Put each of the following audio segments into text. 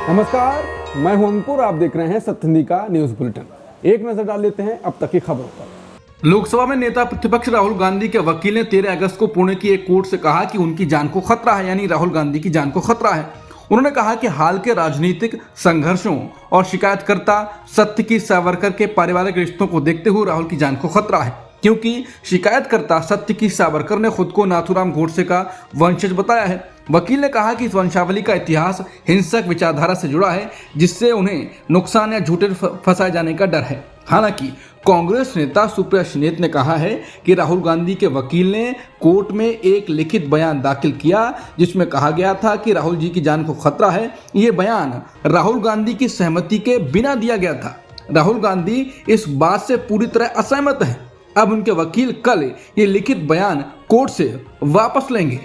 नमस्कार, मैं हूं अंकुर। आप देख रहे हैं सत्यनिधि का न्यूज बुलेटिन। एक नजर डाल लेते हैं अब तक की खबरों पर। लोकसभा में नेता प्रतिपक्ष राहुल गांधी के वकील ने 13 अगस्त को पुणे की एक कोर्ट से कहा कि उनकी जान को खतरा है, यानी राहुल गांधी की जान को खतरा है। उन्होंने कहा कि हाल के राजनीतिक संघर्षों और शिकायतकर्ता सत्य की सावरकर के पारिवारिक रिश्तों को देखते हुए राहुल की जान को खतरा है, क्योंकि शिकायतकर्ता सत्य की सावरकर ने खुद को नाथूराम गोडसे का वंशज बताया है। वकील ने कहा कि इस वंशावली का इतिहास हिंसक विचारधारा से जुड़ा है, जिससे उन्हें नुकसान या झूठे फंसाए जाने का डर है। हालांकि कांग्रेस नेता सुप्रिया श्रीनेत ने कहा है कि राहुल गांधी के वकील ने कोर्ट में एक लिखित बयान दाखिल किया, जिसमें कहा गया था कि राहुल जी की जान को खतरा है। ये बयान राहुल गांधी की सहमति के बिना दिया गया था। राहुल गांधी इस बात से पूरी तरह असहमत है। अब उनके वकील कल ये लिखित बयान कोर्ट से वापस लेंगे।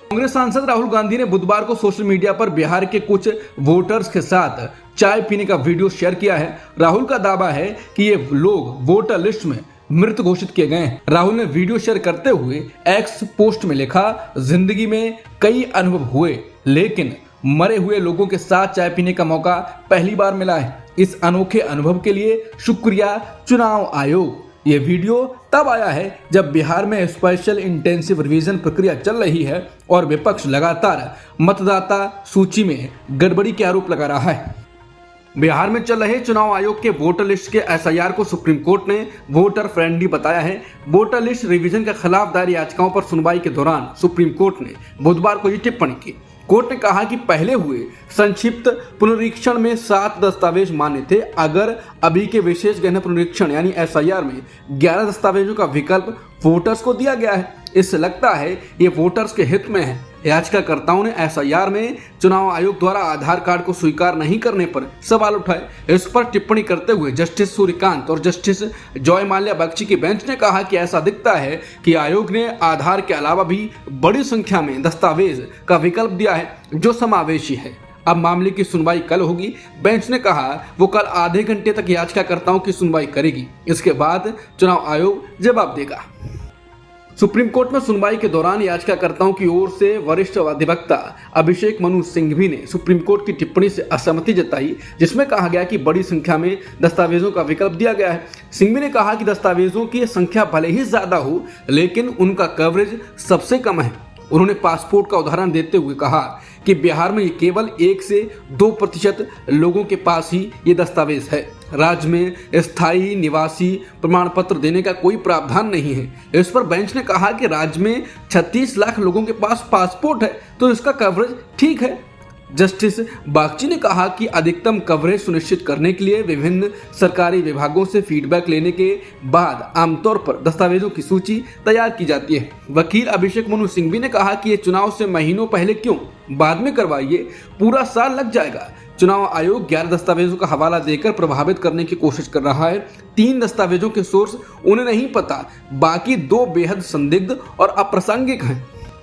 कांग्रेस सांसद राहुल गांधी ने बुधवार को सोशल मीडिया पर बिहार के कुछ वोटर्स के साथ चाय पीने का वीडियो शेयर किया है। राहुल का दावा है कि ये लोग वोटर लिस्ट में मृत घोषित किए गए हैं। राहुल ने वीडियो शेयर करते हुए एक्स पोस्ट में लिखा, जिंदगी में कई अनुभव हुए, लेकिन मरे हुए लोगों के साथ चाय पीने का मौका पहली बार मिला है। इस अनोखे अनुभव के लिए शुक्रिया चुनाव आयोग। ये वीडियो तब आया है जब बिहार में स्पेशल इंटेंसिव रिवीजन प्रक्रिया चल रही है और विपक्ष लगातार मतदाता सूची में गड़बड़ी के आरोप लगा रहा है। बिहार में चल रहे चुनाव आयोग के वोटर लिस्ट के एसआईआर को सुप्रीम कोर्ट ने वोटर फ्रेंडली बताया है। वोटर लिस्ट रिवीजन के खिलाफ दायर याचिकाओं पर सुनवाई के दौरान सुप्रीम कोर्ट ने बुधवार को ये टिप्पणी की। कोर्ट ने कहा कि पहले हुए संक्षिप्त पुनरीक्षण में 7 दस्तावेज मान्य थे। अगर अभी के विशेष गहन पुनरीक्षण यानी एसआईआर में 11 दस्तावेजों का विकल्प वोटर्स को दिया गया है, इससे लगता है ये वोटर्स के हित में है। याचिकाकर्ताओं ने एसआईआर में चुनाव आयोग द्वारा आधार कार्ड को स्वीकार नहीं करने पर सवाल उठाए। इस पर टिप्पणी करते हुए जस्टिस सूर्यकांत और जस्टिस जॉय माल्या बख्शी की बेंच ने कहा कि ऐसा दिखता है कि आयोग ने आधार के अलावा भी बड़ी संख्या में दस्तावेज का विकल्प दिया है, जो समावेशी है। अब मामले की सुनवाई कल होगी। बेंच ने कहा वो कल आधे घंटे तक याचिकाकर्ताओं की सुनवाई करेगी। इसके बाद चुनाव आयोग जवाब देगा। सुप्रीम कोर्ट में सुनवाई के दौरान याचिकाकर्ताओं की ओर से वरिष्ठ अधिवक्ता अभिषेक मनु सिंघवी ने सुप्रीम कोर्ट की टिप्पणी से असहमति जताई, जिसमें कहा गया कि बड़ी संख्या में दस्तावेजों का विकल्प दिया गया है। सिंघवी ने कहा कि दस्तावेजों की संख्या भले ही ज्यादा हो, लेकिन उनका कवरेज सबसे कम है। उन्होंने पासपोर्ट का उदाहरण देते हुए कहा कि बिहार में केवल 1 से 2% लोगों के पास ही ये दस्तावेज है। राज्य में स्थायी निवासी प्रमाण पत्र देने का कोई प्रावधान नहीं है। इस पर बेंच ने कहा कि राज्य में 36 लाख लोगों के पास पासपोर्ट है, तो इसका कवरेज ठीक है। जस्टिस बागची ने कहा कि अधिकतम कवरेज सुनिश्चित करने के लिए विभिन्न सरकारी विभागों से फीडबैक लेने के बाद आमतौर पर दस्तावेजों की सूची तैयार की जाती है। वकील अभिषेक मनु सिंघवी ने कहा कि ये चुनाव से महीनों पहले क्यों, बाद में करवाइए, पूरा साल लग जाएगा। चुनाव आयोग 11 दस्तावेजों का हवाला देकर प्रभावित करने की कोशिश कर रहा है। 3 दस्तावेजों के सोर्स उन्हें नहीं पता, बाकी 2 बेहद संदिग्ध और अप्रासंगिक हैं।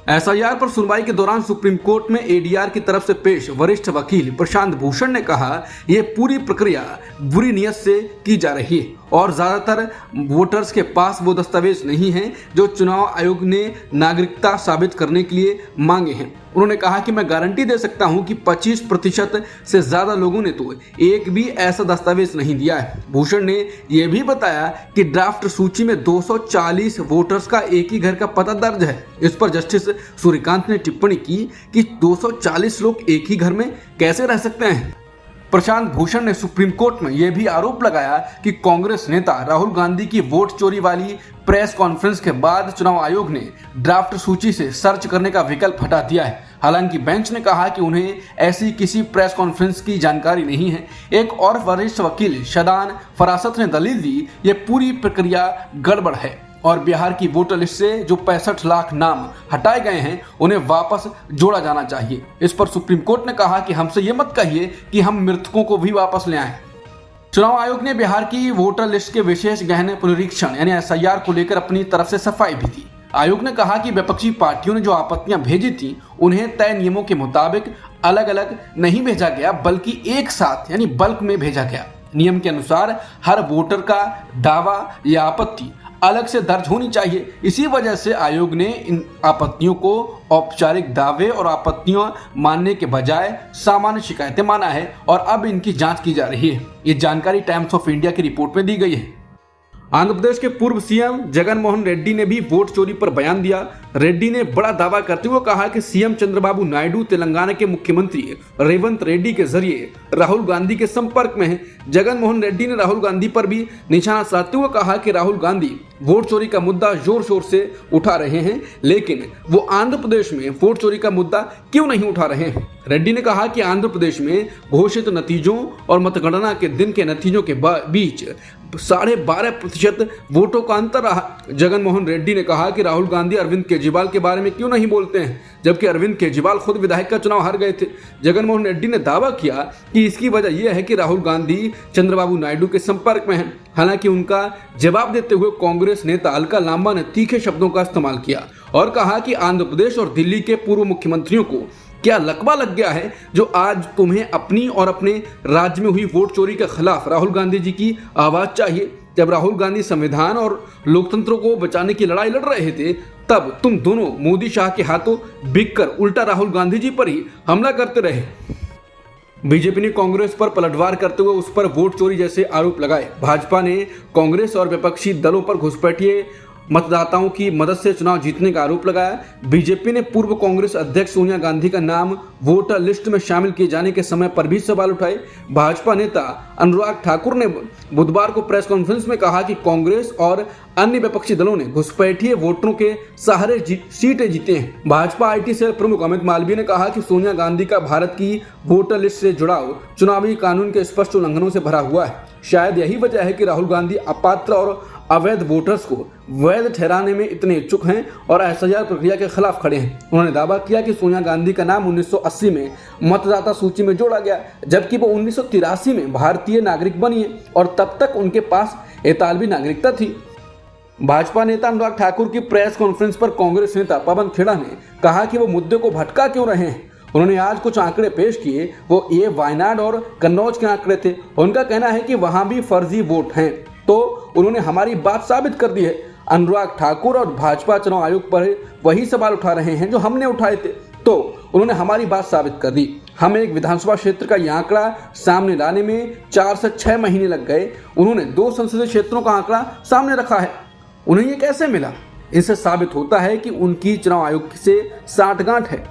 एसआईआर पर सुनवाई के दौरान सुप्रीम कोर्ट में एडीआर की तरफ से पेश वरिष्ठ वकील प्रशांत भूषण ने कहा, यह पूरी प्रक्रिया बुरी नीयत से की जा रही है और ज्यादातर वोटर्स के पास वो दस्तावेज नहीं हैं जो चुनाव आयोग ने नागरिकता साबित करने के लिए मांगे हैं। उन्होंने कहा कि मैं गारंटी दे सकता हूं कि 25% से ज्यादा लोगों ने तो एक भी ऐसा दस्तावेज नहीं दिया है। भूषण ने यह भी बताया कि ड्राफ्ट सूची में 240 वोटर्स का एक ही घर का पता दर्ज है। इस पर जस्टिस सूर्यकांत ने टिप्पणी की कि 240 लोग एक ही घर में कैसे रह सकते हैं। प्रशांत भूषण ने सुप्रीम कोर्ट में यह भी आरोप लगाया कि कांग्रेस नेता राहुल गांधी की वोट चोरी वाली प्रेस कॉन्फ्रेंस के बाद चुनाव आयोग ने ड्राफ्ट सूची से सर्च करने का विकल्प हटा दिया है। हालांकि बेंच ने कहा कि उन्हें ऐसी किसी प्रेस कॉन्फ्रेंस की जानकारी नहीं है। एक और वरिष्ठ वकील शदान फरासत ने दलील दी, ये पूरी प्रक्रिया गड़बड़ है और बिहार की वोटर लिस्ट से जो 65 लाख नाम हटाए गए हैं उन्हें वापस जोड़ा जाना चाहिए। इस पर सुप्रीम कोर्ट ने कहा कि हमसे ये मत कहिए कि हम मृतकों को भी वापस ले आएं। चुनाव आयोग ने बिहार की वोटर लिस्ट के विशेष गहन पुनरीक्षण यानी एसआईआर को लेकर अपनी तरफ से सफाई भी दी। आयोग ने कहा कि विपक्षी पार्टियों ने जो आपत्तियां भेजी थी उन्हें तय नियमों के मुताबिक अलग अलग नहीं भेजा गया, बल्कि एक साथ यानी बल्क में भेजा गया। नियम के अनुसार हर वोटर का दावा या आपत्ति अलग से दर्ज होनी चाहिए। इसी वजह से आयोग ने इन आपत्तियों को औपचारिक दावे और आपत्तियां मानने के बजाय सामान्य शिकायतें माना है और अब इनकी जांच की जा रही है। ये जानकारी टाइम्स ऑफ इंडिया की रिपोर्ट में दी गई है। आंध्र प्रदेश के पूर्व सीएम जगन मोहन रेड्डी ने भी वोट चोरी पर बयान दिया। रेड्डी ने बड़ा दावा करते हुए कहा कि सीएम चंद्रबाबू नायडू तेलंगाना के मुख्यमंत्री रेवंत रेड्डी के जरिए राहुल गांधी के संपर्क में हैं। जगन मोहन रेड्डी ने राहुल गांधी पर भी निशाना साधते हुए कहा कि राहुल गांधी वोट चोरी का मुद्दा जोर शोर से उठा रहे हैं, लेकिन वो आंध्र प्रदेश में वोट चोरी का मुद्दा क्यों नहीं उठा रहे हैं। रेड्डी ने कहा कि आंध्र प्रदेश में घोषित नतीजों और मतगणना के दिन के नतीजों के बीच 12.5% वोटों का अंतर रहा। जगन मोहन रेड्डी ने कहा कि राहुल गांधी अरविंद केजरीवाल के बारे में क्यों नहीं बोलते हैं, जबकि अरविंद केजरीवाल खुद विधायक का चुनाव हार गए थे। जगन मोहन रेड्डी ने दावा किया कि इसकी वजह यह है कि राहुल गांधी चंद्रबाबू नायडू के संपर्क में हैं। हालांकि उनका जवाब देते हुए कांग्रेस नेता अलका लांबा ने तीखे शब्दों का इस्तेमाल किया और कहा कि आंध्र प्रदेश और दिल्ली के पूर्व मुख्यमंत्रियों को क्या लकवा लग गया है जो आज तुम्हें अपनी और अपने राज्य में हुई वोट चोरी के खिलाफ राहुल गांधी जी की आवाज चाहिए। जब राहुल गांधी संविधान और लोकतंत्र को बचाने की लड़ाई लड़ रहे थे, तब तुम दोनों मोदी शाह के हाथों बिककर उल्टा राहुल गांधी जी पर ही हमला करते रहे। बीजेपी ने कांग्रेस पर पलटवार करते हुए उस पर वोट चोरी जैसे आरोप लगाए। भाजपा ने कांग्रेस और विपक्षी दलों पर घुसपैठिए मतदाताओं की मदद से चुनाव जीतने का आरोप लगाया। बीजेपी ने पूर्व कांग्रेस अध्यक्ष सोनिया गांधी का नाम वोटर लिस्ट में शामिल किए जाने के समय पर भी सवाल उठाए। भाजपा नेता अनुराग ठाकुर ने बुधवार को प्रेस कॉन्फ्रेंस में कहा कि कांग्रेस और अन्य विपक्षी दलों ने घुसपैठिए वोटरों के सहारे सीटें जीते हैं। भाजपा आईटी सेल प्रमुख अमित मालवीय ने कहा कि सोनिया गांधी का भारत की वोटर लिस्ट से जुड़ाव चुनावी कानून के स्पष्ट उल्लंघनों से भरा हुआ है। शायद यही वजह है कि राहुल गांधी अपात्र और अवैध वोटर्स को वैध ठहराने में इतने इच्छुक हैं और एसआईआर प्रक्रिया के खिलाफ खड़े हैं। उन्होंने दावा किया कि सोनिया गांधी का नाम 1980 में मतदाता सूची में जोड़ा गया, जबकि वो 1983 में भारतीय नागरिक बनी है और तब तक उनके पास इतालवी नागरिकता थी। भाजपा नेता अनुराग ठाकुर की प्रेस कॉन्फ्रेंस पर कांग्रेस नेता पवन खेड़ा ने कहा कि वो मुद्दे को भटका क्यों रहे हैं। उन्होंने आज कुछ आंकड़े पेश किए, वो ये वायनाड और कन्नौज के आंकड़े थे। उनका कहना है कि वहां भी फर्जी वोट हैं, तो उन्होंने हमारी बात साबित कर दी है। अनुराग ठाकुर और भाजपा चुनाव आयोग पर वही सवाल उठा रहे हैं जो हमने उठाए थे, तो उन्होंने हमारी बात साबित कर दी। हमें एक विधानसभा क्षेत्र का यह आंकड़ा सामने लाने में 4 से 6 महीने लग गए। उन्होंने 2 संसदीय क्षेत्रों का आंकड़ा सामने रखा है। उन्हें ये कैसे मिला? इससे साबित होता है कि उनकी चुनाव आयोग से साठगांठ है।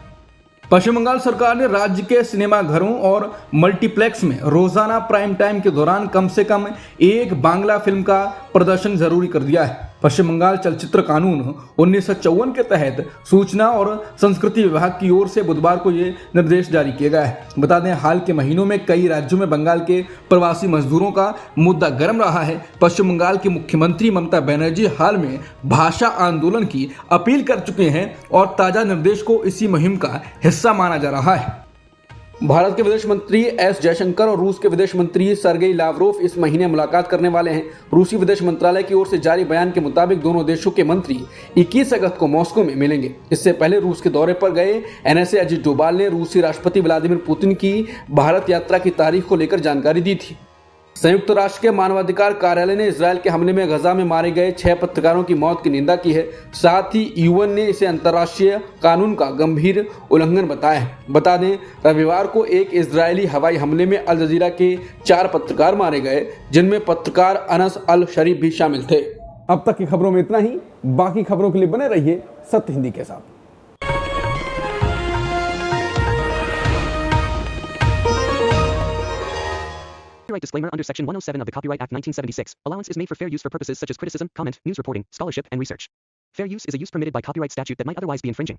पश्चिम बंगाल सरकार ने राज्य के सिनेमाघरों और मल्टीप्लेक्स में रोजाना प्राइम टाइम के दौरान कम से कम एक बांग्ला फिल्म का प्रदर्शन जरूरी कर दिया है। पश्चिम बंगाल चलचित्र कानून 1954 के तहत सूचना और संस्कृति विभाग की ओर से बुधवार को ये निर्देश जारी किया गया है। बता दें, हाल के महीनों में कई राज्यों में बंगाल के प्रवासी मजदूरों का मुद्दा गर्म रहा है। पश्चिम बंगाल की मुख्यमंत्री ममता बनर्जी हाल में भाषा आंदोलन की अपील कर चुके हैं और ताजा निर्देश को इसी मुहिम का हिस्सा माना जा रहा है। भारत के विदेश मंत्री एस जयशंकर और रूस के विदेश मंत्री सर्गेई लावरोव इस महीने मुलाकात करने वाले हैं। रूसी विदेश मंत्रालय की ओर से जारी बयान के मुताबिक दोनों देशों के मंत्री 21 अगस्त को मॉस्को में मिलेंगे। इससे पहले रूस के दौरे पर गए एनएसए अजित डोभाल ने रूसी राष्ट्रपति व्लादिमीर पुतिन की भारत यात्रा की तारीख को लेकर जानकारी दी थी। संयुक्त राष्ट्र के मानवाधिकार कार्यालय ने इजरायल के हमले में गजा में मारे गए 6 पत्रकारों की मौत की निंदा की है। साथ ही यूएन ने इसे अंतर्राष्ट्रीय कानून का गंभीर उल्लंघन बताया है। बता दें, रविवार को एक इजरायली हवाई हमले में अल जजीरा के 4 पत्रकार मारे गए, जिनमें पत्रकार अनस अल शरीफ भी शामिल थे। अब तक की खबरों में इतना ही। बाकी खबरों के लिए बने रहिए सत्य हिंदी के साथ। Copyright disclaimer under Section 107 of the Copyright Act 1976. Allowance is made for fair use for purposes such as criticism, comment, news reporting, scholarship, and research. Fair use is a use permitted by copyright statute that might otherwise be infringing.